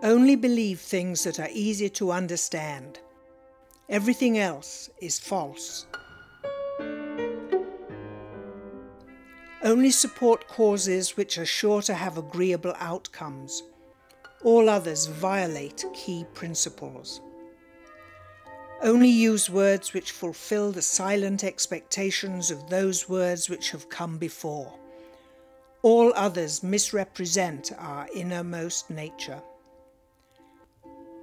Only believe things that are easy to understand. Everything else is false. Only support causes which are sure to have agreeable outcomes. All others violate key principles. Only use words which fulfill the silent expectations of those words which have come before. All others misrepresent our innermost nature.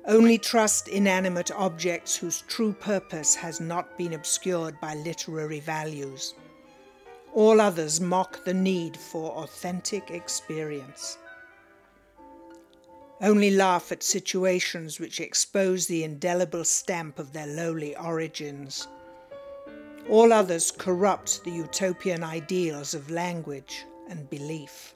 Only trust inanimate objects whose true purpose has not been obscured by literary values. All others mock the need for authentic experience. Only laugh at situations which expose the indelible stamp of their lowly origins. All others corrupt the utopian ideals of language and belief.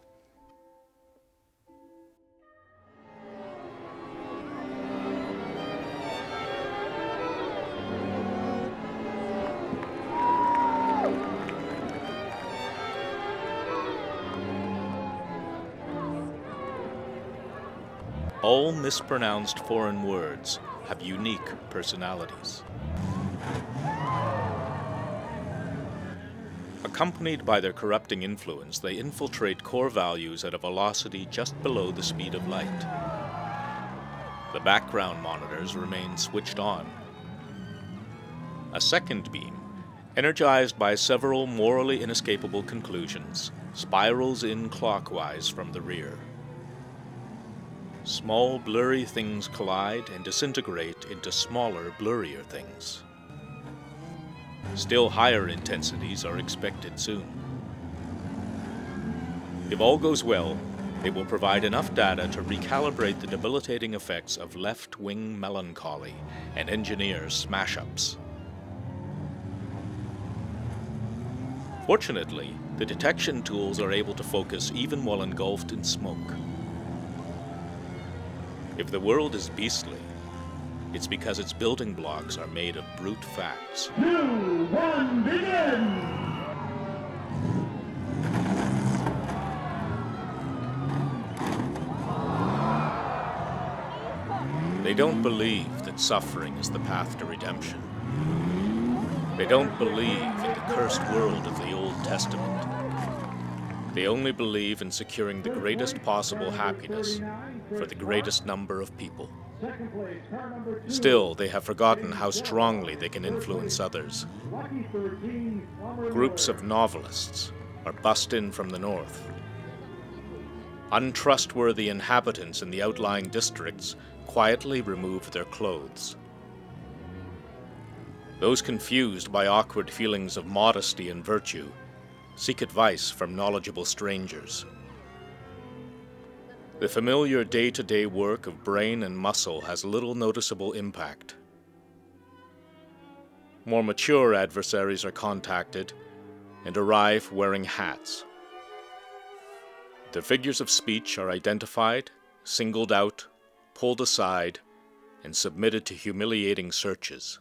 All mispronounced foreign words have unique personalities. Accompanied by their corrupting influence, they infiltrate core values at a velocity just below the speed of light. The background monitors remain switched on. A second beam, energized by several morally inescapable conclusions, spirals in clockwise from the rear. Small, blurry things collide and disintegrate into smaller, blurrier things. Still higher intensities are expected soon. If all goes well, they will provide enough data to recalibrate the debilitating effects of left-wing melancholy and engineer smash-ups. Fortunately, the detection tools are able to focus even while engulfed in smoke. If the world is beastly, it's because its building blocks are made of brute facts. 2, 1, begin! They don't believe that suffering is the path to redemption. They don't believe in the cursed world of the Old Testament. They only believe in securing the greatest possible happiness for the greatest number of people. Still, they have forgotten how strongly they can influence others. Groups of novelists are bussed in from the north. Untrustworthy inhabitants in the outlying districts quietly remove their clothes. Those confused by awkward feelings of modesty and virtue seek advice from knowledgeable strangers. The familiar day-to-day work of brain and muscle has little noticeable impact. More mature adversaries are contacted and arrive wearing hats. Their figures of speech are identified, singled out, pulled aside, and submitted to humiliating searches.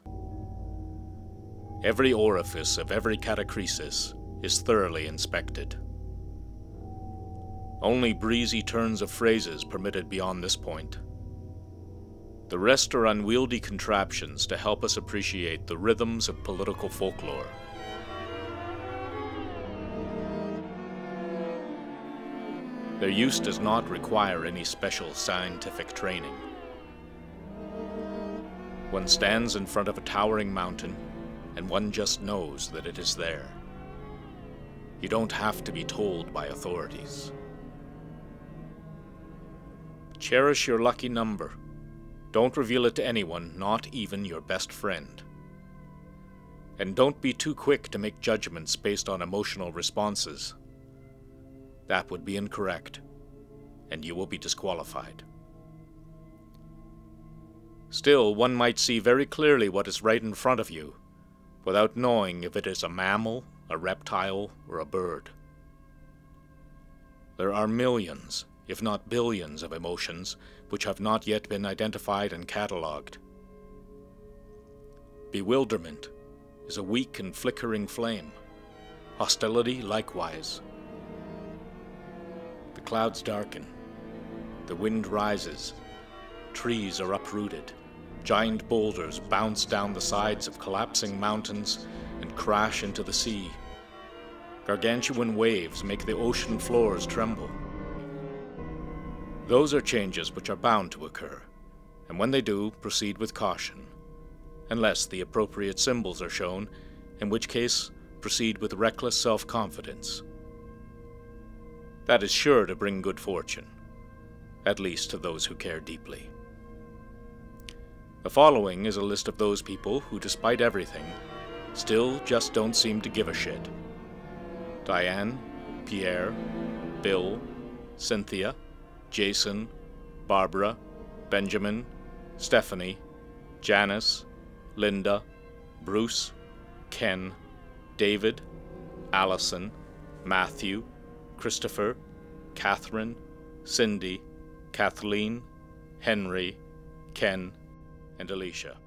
Every orifice of every catachresis is thoroughly inspected. Only breezy turns of phrases permitted beyond this point. The rest are unwieldy contraptions to help us appreciate the rhythms of political folklore. Their use does not require any special scientific training. One stands in front of a towering mountain, and one just knows that it is there. You don't have to be told by authorities. Cherish your lucky number. Don't reveal it to anyone, not even your best friend. And don't be too quick to make judgments based on emotional responses. That would be incorrect, and you will be disqualified. Still, one might see very clearly what is right in front of you, without knowing if it is a mammal, a reptile, or a bird. There are millions, if not billions, of emotions which have not yet been identified and catalogued. Bewilderment is a weak and flickering flame. Hostility likewise. The clouds darken. The wind rises. trees are uprooted. Giant boulders bounce down the sides of collapsing mountains and crash into the sea. Gargantuan waves make the ocean floors tremble. Those are changes which are bound to occur, and when they do, proceed with caution, unless the appropriate symbols are shown, in which case, proceed with reckless self-confidence. That is sure to bring good fortune, at least to those who care deeply. The following is a list of those people who, despite everything, still just don't seem to give a shit. Diane, Pierre, Bill, Cynthia, Jason, Barbara, Benjamin, Stephanie, Janice, Linda, Bruce, Ken, David, Allison, Matthew, Christopher, Catherine, Cindy, Kathleen, Henry, Ken, and Alicia.